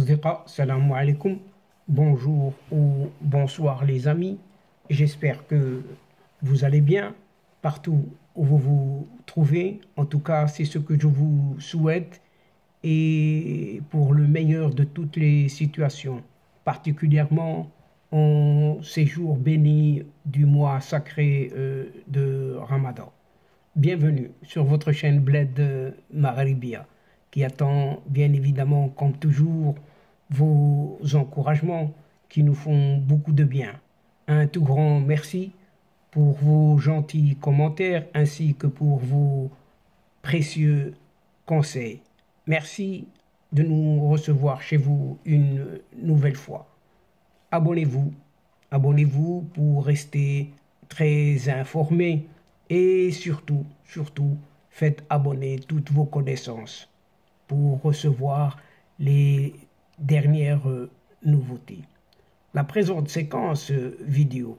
Asdiqa, salam alaikum, bonjour ou bonsoir les amis, j'espère que vous allez bien partout où vous vous trouvez, en tout cas c'est ce que je vous souhaite et pour le meilleur de toutes les situations, particulièrement en ces jours bénis du mois sacré de Ramadan. Bienvenue sur votre chaîne Bled Maghribia qui attend bien évidemment comme toujours vos encouragements qui nous font beaucoup de bien. Un tout grand merci pour vos gentils commentaires ainsi que pour vos précieux conseils. Merci de nous recevoir chez vous une nouvelle fois. Abonnez-vous pour rester très informés et surtout, faites abonner toutes vos connaissances pour recevoir les dernières nouveautés. La présente séquence vidéo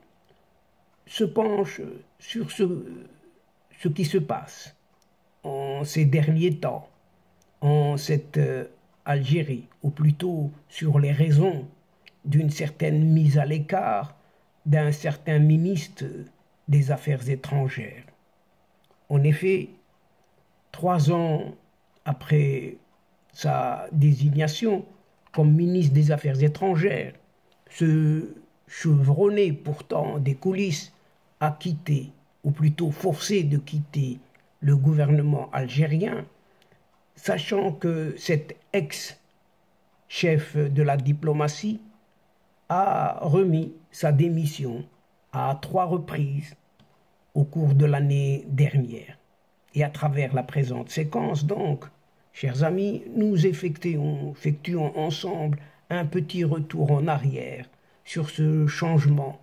se penche sur ce qui se passe en ces derniers temps, en cette Algérie, ou plutôt sur les raisons d'une certaine mise à l'écart d'un certain ministre des Affaires étrangères. En effet, 3 ans après sa désignation comme ministre des Affaires étrangères, ce chevronné pourtant des coulisses a quitté, ou plutôt forcé de quitter, le gouvernement algérien, sachant que cet ex-chef de la diplomatie a remis sa démission à 3 reprises au cours de l'année dernière. Et à travers la présente séquence, donc, chers amis, nous effectuons ensemble un petit retour en arrière sur ce changement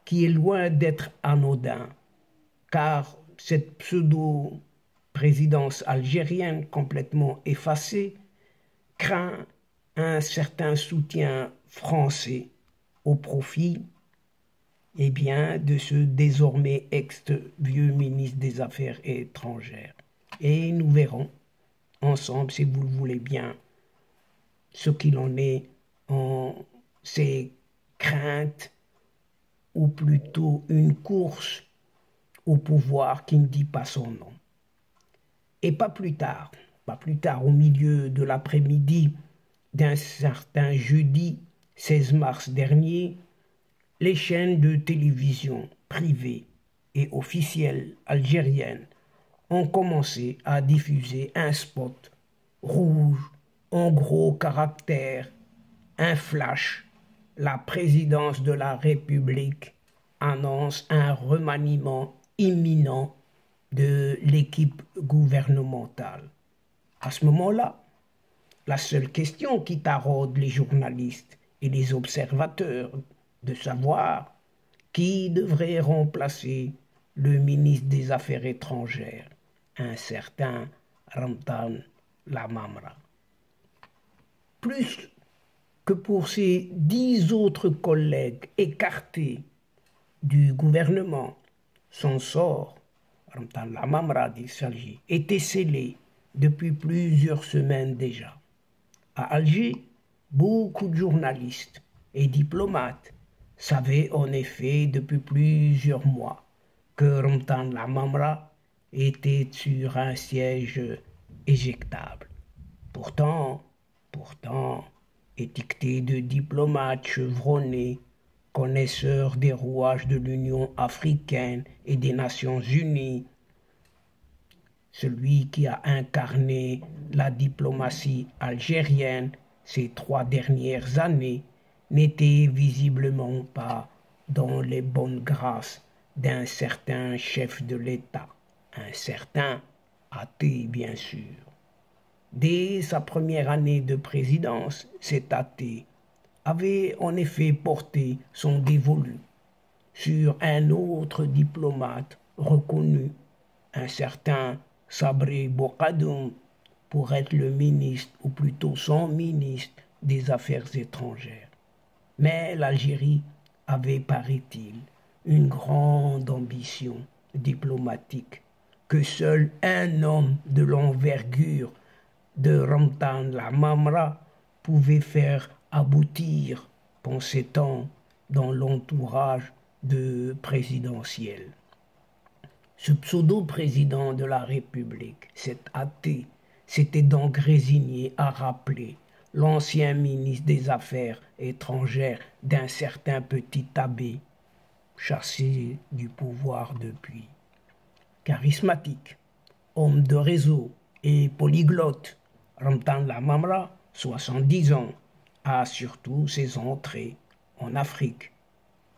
qui est loin d'être anodin, car cette pseudo-présidence algérienne complètement effacée craint un certain soutien français au profit de ce désormais ex-vieux ministre des Affaires étrangères. Et nous verrons ensemble, si vous le voulez bien, ce qu'il en est en ces craintes, ou plutôt une course au pouvoir qui ne dit pas son nom. Et pas plus tard, au milieu de l'après-midi d'un certain jeudi 16 mars dernier, les chaînes de télévision privées et officielles algériennes ont commencé à diffuser un spot rouge en gros caractères, un flash. La présidence de la République annonce un remaniement imminent de l'équipe gouvernementale. À ce moment-là, la seule question qui taraude les journalistes et les observateurs de savoir qui devrait remplacer le ministre des Affaires étrangères, un certain Ramtan Lamamra. Plus que pour ses 10 autres collègues écartés du gouvernement, son sort, Ramtan Lamamra d'Issalji, était scellé depuis plusieurs semaines déjà. À Alger, beaucoup de journalistes et diplomates savaient en effet depuis plusieurs mois que Ramtan Lamamra était sur un siège éjectable. Pourtant, étiqueté de diplomate chevronné, connaisseur des rouages de l'Union africaine et des Nations unies, celui qui a incarné la diplomatie algérienne ces 3 dernières années, n'était visiblement pas dans les bonnes grâces d'un certain chef de l'État, un certain athée bien sûr. Dès sa première année de présidence, cet athée avait en effet porté son dévolu sur un autre diplomate reconnu, un certain Sabri Bokadoum, pour être le ministre, ou plutôt son ministre des Affaires étrangères. Mais l'Algérie avait, paraît-il, une grande ambition diplomatique que seul un homme de l'envergure de Ramtan Lamamra pouvait faire aboutir, pensait-on, dans l'entourage de présidentiel. Ce pseudo-président de la République, cet athée, s'était donc résigné à rappeler l'ancien ministre des Affaires étrangères d'un certain petit abbé, chassé du pouvoir depuis. Charismatique, homme de réseau et polyglotte, Ramtan Lamamra, 70 ans, a surtout ses entrées en Afrique,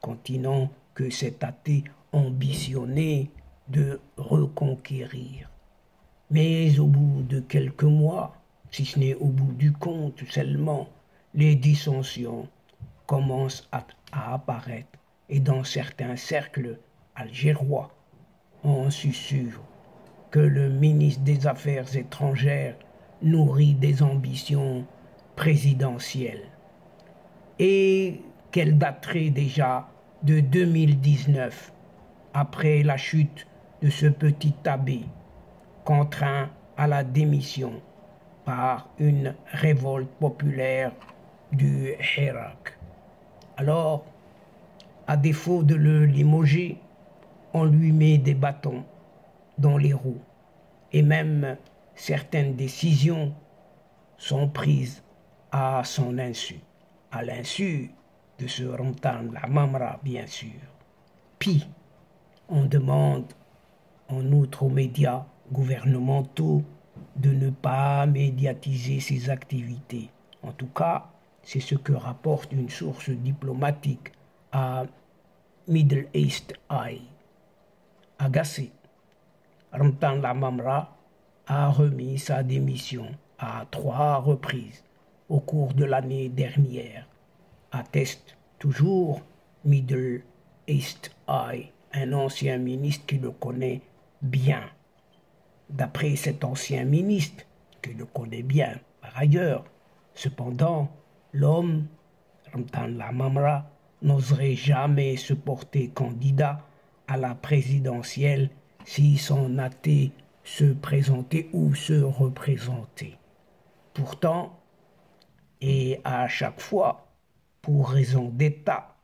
continent que cet athée ambitionnait de reconquérir. Mais au bout de quelques mois, si ce n'est au bout du compte seulement, les dissensions commencent à apparaître et dans certains cercles algérois, on susurre que le ministre des Affaires étrangères nourrit des ambitions présidentielles et qu'elle daterait déjà de 2019, après la chute de ce petit abbé, contraint à la démission par une révolte populaire du Hirak. Alors, à défaut de le limoger, on lui met des bâtons dans les roues et même certaines décisions sont prises à son insu, à l'insu de ce Ramtan Lamamra bien sûr. Puis, on demande en outre aux médias gouvernementaux de ne pas médiatiser ses activités. En tout cas, c'est ce que rapporte une source diplomatique à Middle East Eye. Agacé, Ramtan Lamamra a remis sa démission à 3 reprises au cours de l'année dernière, atteste toujours Middle East Eye, un ancien ministre qui le connaît bien. D'après cet ancien ministre, qui le connaît bien par ailleurs, cependant, l'homme, Ramtan Lamamra, n'oserait jamais se porter candidat à la présidentielle si son athée se présentait ou se représentait. Pourtant, et à chaque fois, pour raison d'État,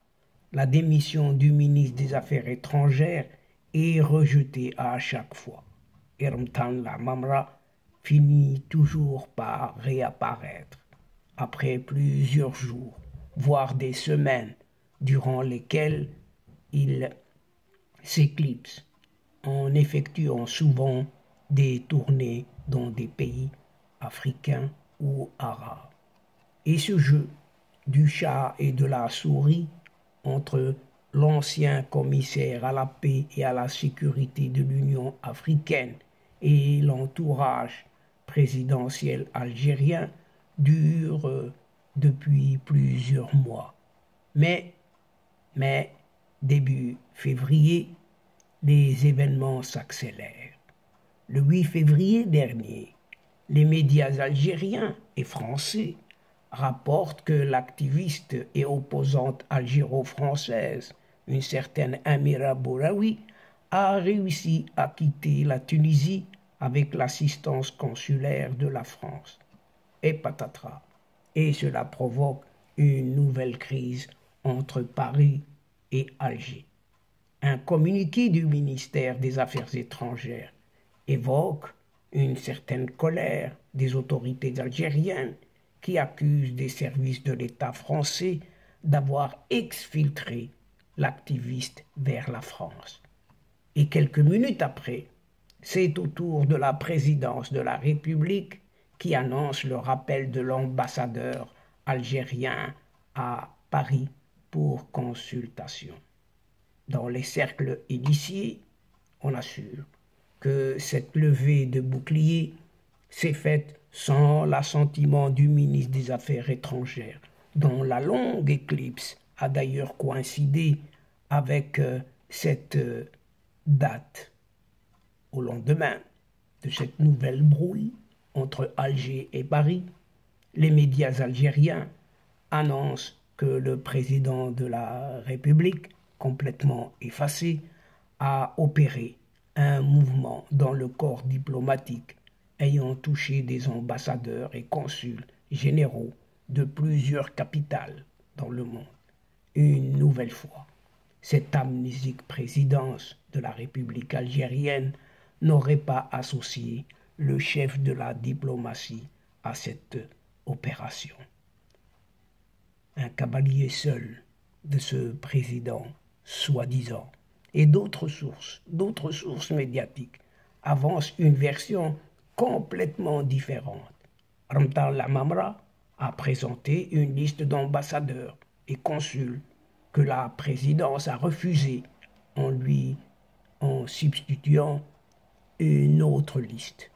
la démission du ministre des Affaires étrangères est rejetée à chaque fois. Et Ramtan Lamamra finit toujours par réapparaître après plusieurs jours, voire des semaines, durant lesquelles il s'éclipse en effectuant souvent des tournées dans des pays africains ou arabes. Et ce jeu du chat et de la souris entre l'ancien commissaire à la paix et à la sécurité de l'Union africaine et l'entourage présidentiel algérien dure depuis plusieurs mois. Mais début février, les événements s'accélèrent. Le 8 février dernier, les médias algériens et français rapportent que l'activiste et opposante algéro-française, une certaine Amira Bouraoui, a réussi à quitter la Tunisie avec l'assistance consulaire de la France. Et patatras. Et cela provoque une nouvelle crise entre Paris et Alger. Un communiqué du ministère des Affaires étrangères évoque une certaine colère des autorités algériennes qui accusent des services de l'État français d'avoir exfiltré l'activiste vers la France. Et quelques minutes après, c'est au tour de la présidence de la République qui annonce le rappel de l'ambassadeur algérien à Paris pour consultation. Dans les cercles initiés, on assure que cette levée de bouclier s'est faite sans l'assentiment du ministre des Affaires étrangères, dont la longue éclipse a d'ailleurs coïncidé avec cette date. Au lendemain de cette nouvelle brouille entre Alger et Paris, les médias algériens annoncent que le président de la République, complètement effacé, a opéré un mouvement dans le corps diplomatique ayant touché des ambassadeurs et consuls généraux de plusieurs capitales dans le monde. Une nouvelle fois, cette amnésique présidence de la République algérienne n'aurait pas associé le chef de la diplomatie à cette opération. Un cavalier seul de ce président, soi-disant, et d'autres sources médiatiques, avancent une version complètement différente. Ramtan Lamamra a présenté une liste d'ambassadeurs et consuls que la présidence a refusé en substituant une autre liste,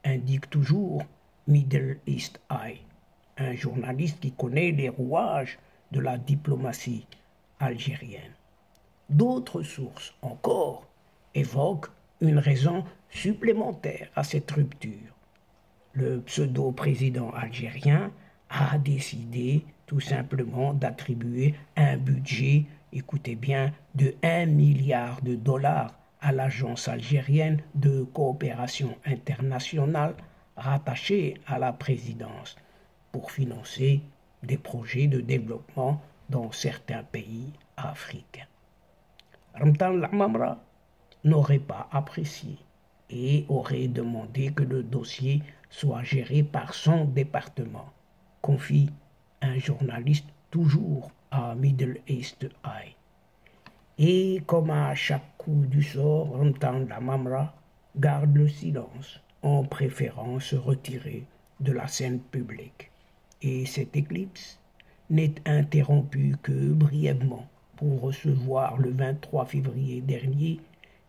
indique toujours Middle East Eye, un journaliste qui connaît les rouages de la diplomatie algérienne. D'autres sources encore évoquent une raison supplémentaire à cette rupture. Le pseudo-président algérien a décidé tout simplement d'attribuer un budget, écoutez bien, de 1 milliard de dollars à l'agence algérienne de coopération internationale rattachée à la présidence pour financer des projets de développement dans certains pays africains. Ramtan Lamamra n'aurait pas apprécié et aurait demandé que le dossier soit géré par son département, confie un journaliste toujours à Middle East Eye. Et comme à chaque coup du sort, Ramtan Lamamra garde le silence en préférant se retirer de la scène publique. Et cette éclipse n'est interrompue que brièvement pour recevoir le 23 février dernier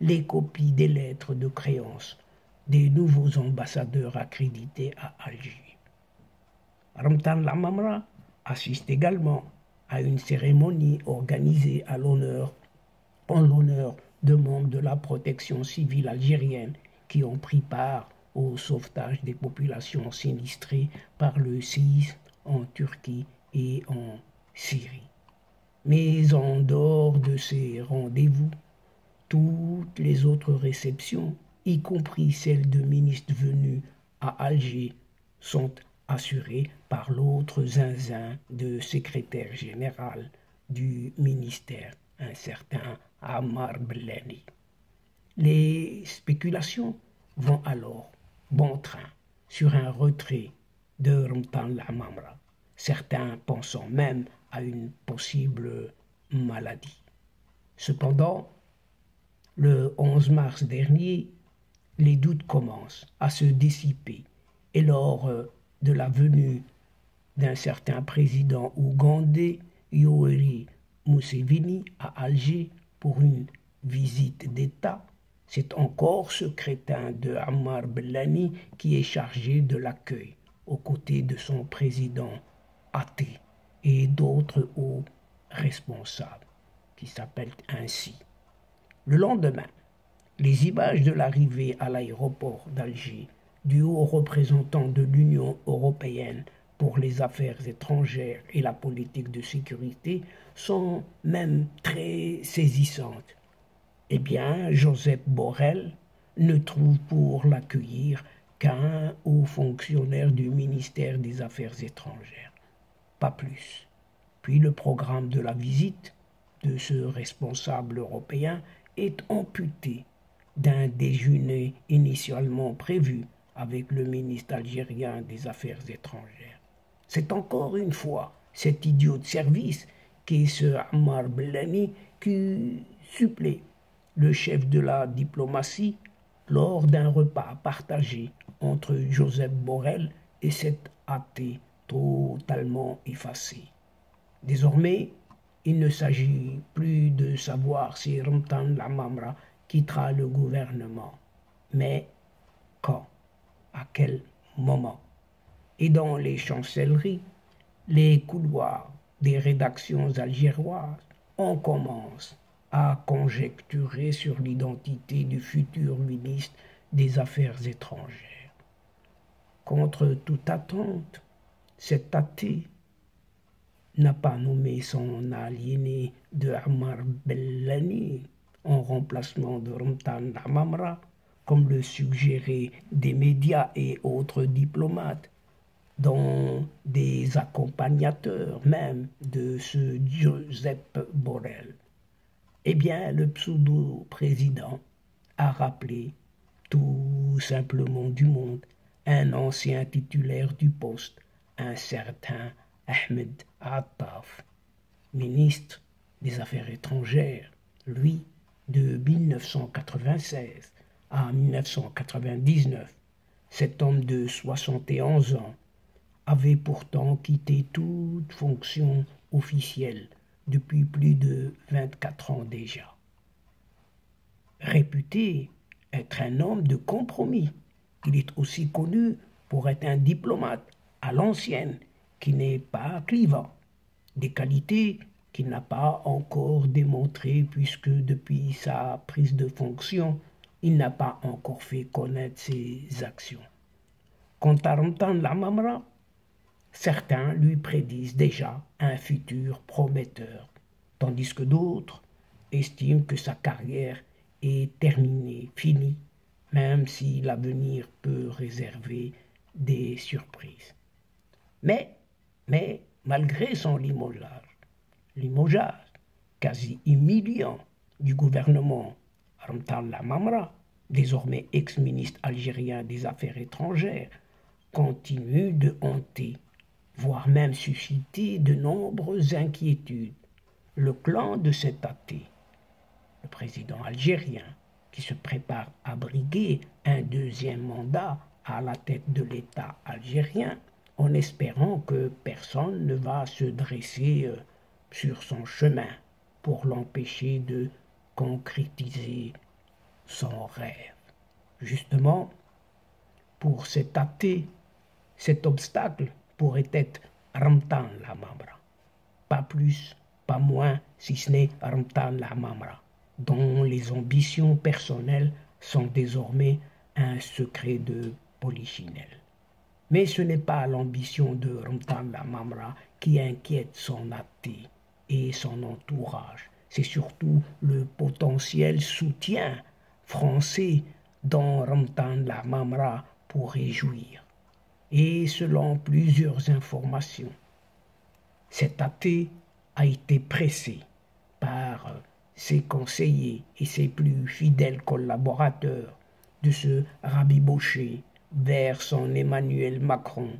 les copies des lettres de créance des nouveaux ambassadeurs accrédités à Alger. Ramtan Lamamra assiste également à une cérémonie organisée en l'honneur de membres de la protection civile algérienne qui ont pris part au sauvetage des populations sinistrées par le séisme en Turquie et en Syrie. Mais en dehors de ces rendez-vous, toutes les autres réceptions, y compris celles de ministres venus à Alger, sont assurées par l'autre zinzin de secrétaire général du ministère, un certain Ammar Blani. Les spéculations vont alors bon train sur un retrait de Ramtan Lamamra, certains pensant même à une possible maladie. Cependant, le 11 mars dernier, les doutes commencent à se dissiper et lors de la venue d'un certain président ougandais, Yoweri Museveni, à Alger pour une visite d'État, c'est encore ce crétin de Ammar Blani qui est chargé de l'accueil, aux côtés de son président athée et d'autres hauts responsables, qui s'appellent ainsi. Le lendemain, les images de l'arrivée à l'aéroport d'Alger du haut représentant de l'Union européenne pour les affaires étrangères et la politique de sécurité sont même très saisissantes. Eh bien, Joseph Borrell ne trouve pour l'accueillir qu'un haut fonctionnaire du ministère des Affaires étrangères. Pas plus. Puis le programme de la visite de ce responsable européen est amputé d'un déjeuner initialement prévu avec le ministre algérien des Affaires étrangères. C'est encore une fois cet idiot de service qui est ce Ammar Blani qui supplée le chef de la diplomatie lors d'un repas partagé entre Joseph Borrell et cet athée totalement effacé. Désormais, il ne s'agit plus de savoir si Ramtan Lamamra quittera le gouvernement, mais quand, à quel moment. Et dans les chancelleries, les couloirs des rédactions algéroises, on commence à conjecturer sur l'identité du futur ministre des Affaires étrangères. Contre toute attente, cet athée n'a pas nommé son aliéné de Ammar Blani en remplacement de Ramtan Lamamra, comme le suggéraient des médias et autres diplomates, dont des accompagnateurs même de ce Josep Borrell. Eh bien, le pseudo-président a rappelé tout simplement du monde un ancien titulaire du poste, un certain Ahmed Attaf, ministre des Affaires étrangères, lui, de 1996 à 1999. Cet homme de 71 ans avait pourtant quitté toute fonction officielle depuis plus de 24 ans déjà. Réputé être un homme de compromis, il est aussi connu pour être un diplomate à l'ancienne qui n'est pas clivant, des qualités qu'il n'a pas encore démontrées puisque depuis sa prise de fonction, il n'a pas encore fait connaître ses actions. Quant à Ramtan Lamamra, certains lui prédisent déjà un futur prometteur, tandis que d'autres estiment que sa carrière est terminée, finie, même si l'avenir peut réserver des surprises. Mais malgré son limogeage quasi humiliant du gouvernement Ramtan Lamamra, désormais ex-ministre algérien des Affaires étrangères, continue de hanter, voire même susciter de nombreuses inquiétudes. Le clan de cet athée, le président algérien, qui se prépare à briguer un deuxième mandat à la tête de l'État algérien, en espérant que personne ne va se dresser sur son chemin pour l'empêcher de concrétiser son rêve. Justement, pour cet athée, cet obstacle pourrait être Ramtan Lamamra. Pas plus, pas moins, si ce n'est Ramtan Lamamra, dont les ambitions personnelles sont désormais un secret de polichinelle. Mais ce n'est pas l'ambition de Ramtan Lamamra qui inquiète son athée et son entourage. C'est surtout le potentiel soutien français dont Ramtan Lamamra pourrait jouir. Et selon plusieurs informations, cet athée a été pressé par ses conseillers et ses plus fidèles collaborateurs de se rabibocher vers son Emmanuel Macron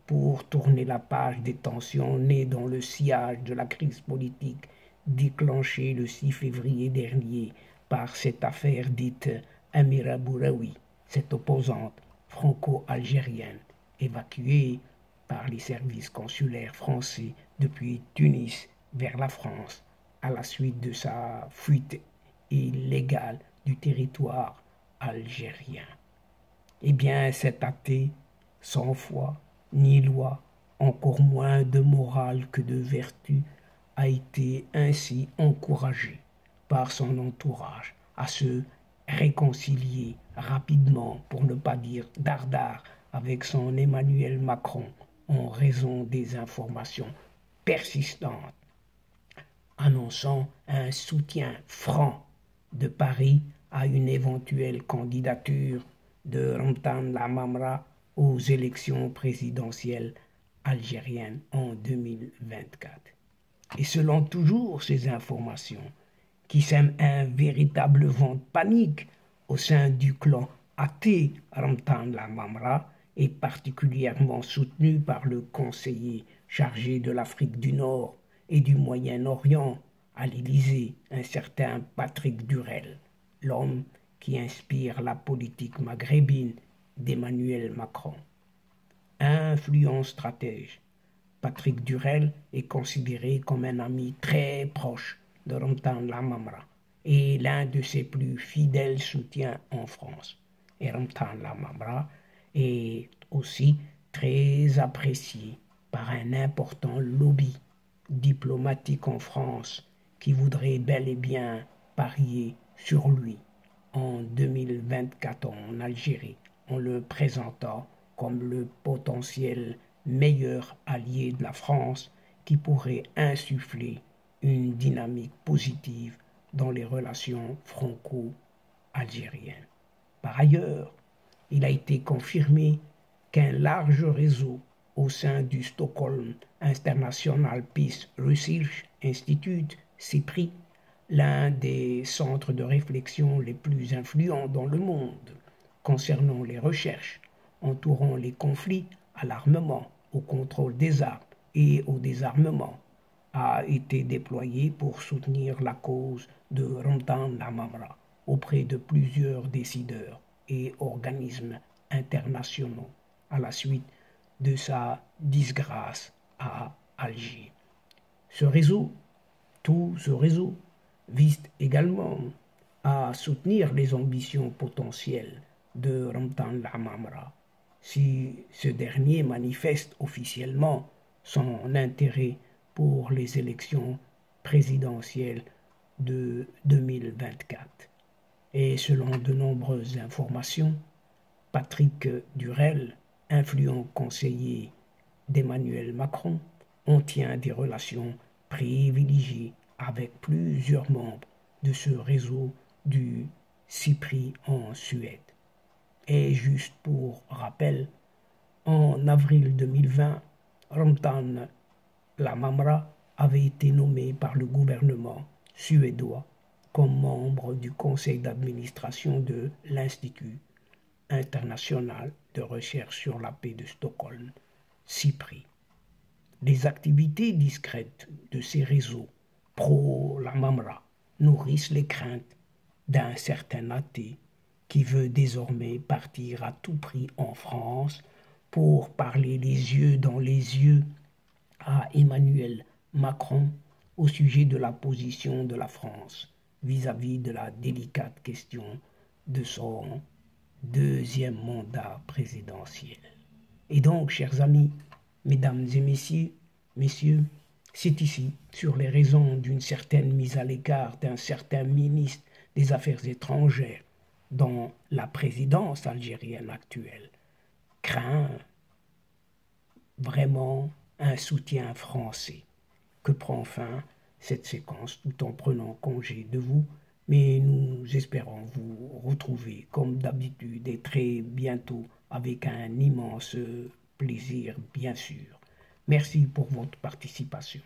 pour tourner la page des tensions nées dans le sillage de la crise politique déclenchée le 6 février dernier par cette affaire dite Amira Bouraoui, cette opposante franco-algérienne évacuée par les services consulaires français depuis Tunis vers la France à la suite de sa fuite illégale du territoire algérien. Eh bien, cet athée, sans foi ni loi, encore moins de morale que de vertu, a été ainsi encouragé par son entourage à se réconcilier rapidement, pour ne pas dire dardard, avec son Emmanuel Macron en raison des informations persistantes annonçant un soutien franc de Paris à une éventuelle candidature de Ramtan Lamamra aux élections présidentielles algériennes en 2024. Et selon toujours ces informations, qui sèment un véritable vent de panique au sein du clan athée Ramtan Lamamra, et particulièrement soutenu par le conseiller chargé de l'Afrique du Nord et du Moyen-Orient à l'Élysée, un certain Patrick Durrell, l'homme qui inspire la politique maghrébine d'Emmanuel Macron. Influent stratège, Patrick Durrell est considéré comme un ami très proche de Ramtan Lamamra et l'un de ses plus fidèles soutiens en France. Et Ramtan Lamamra est aussi très apprécié par un important lobby diplomatique en France qui voudrait bel et bien parier sur lui en 2024 en Algérie en le présentant comme le potentiel meilleur allié de la France qui pourrait insuffler une dynamique positive dans les relations franco-algériennes. Par ailleurs, il a été confirmé qu'un large réseau au sein du Stockholm International Peace Research Institute, CIPRI, l'un des centres de réflexion les plus influents dans le monde concernant les recherches entourant les conflits à l'armement, au contrôle des armes et au désarmement, a été déployé pour soutenir la cause de Ramdan Lamamra auprès de plusieurs décideurs et organismes internationaux à la suite de sa disgrâce à Alger. Tout ce réseau vise également à soutenir les ambitions potentielles de Ramdan Lamamra si ce dernier manifeste officiellement son intérêt pour les élections présidentielles de 2024. Et selon de nombreuses informations, Patrick Durel, influent conseiller d'Emmanuel Macron, on tient des relations privilégiées avec plusieurs membres de ce réseau du CIPRI en Suède. Et juste pour rappel, en avril 2020, Ramdan Lamamra avait été nommé par le gouvernement suédois comme membre du conseil d'administration de l'Institut international de recherche sur la paix de Stockholm, CIPRI. Les activités discrètes de ces réseaux pro-Lamamra nourrissent les craintes d'un certain athée qui veut désormais partir à tout prix en France pour parler les yeux dans les yeux à Emmanuel Macron au sujet de la position de la France vis-à-vis de la délicate question de son deuxième mandat présidentiel. Et donc, chers amis, mesdames et messieurs, c'est ici, sur les raisons d'une certaine mise à l'écart d'un certain ministre des Affaires étrangères dans la présidence algérienne actuelle, craint vraiment un soutien français que prend fin cette séquence tout en prenant congé de vous, mais nous espérons vous retrouver comme d'habitude et très bientôt avec un immense plaisir bien sûr. Merci pour votre participation,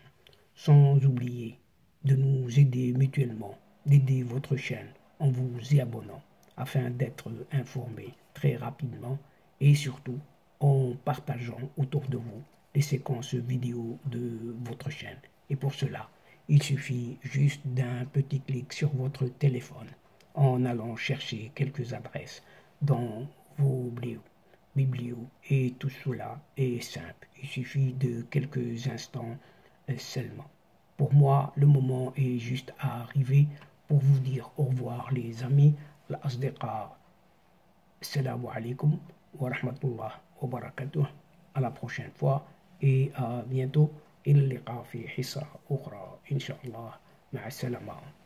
sans oublier de nous aider mutuellement, d'aider votre chaîne en vous y abonnant afin d'être informé très rapidement et surtout en partageant autour de vous les séquences vidéo de votre chaîne. Et pour cela, il suffit juste d'un petit clic sur votre téléphone en allant chercher quelques adresses dans vos biblios. Et tout cela est simple. Il suffit de quelques instants seulement. Pour moi, le moment est juste à arriver pour vous dire au revoir les amis. L'asdiqa. Assalamu alaikum wa rahmatullah wa barakatuh. À la prochaine fois et à bientôt. إلى اللقاء في حصة أخرى إن شاء الله. مع السلامة.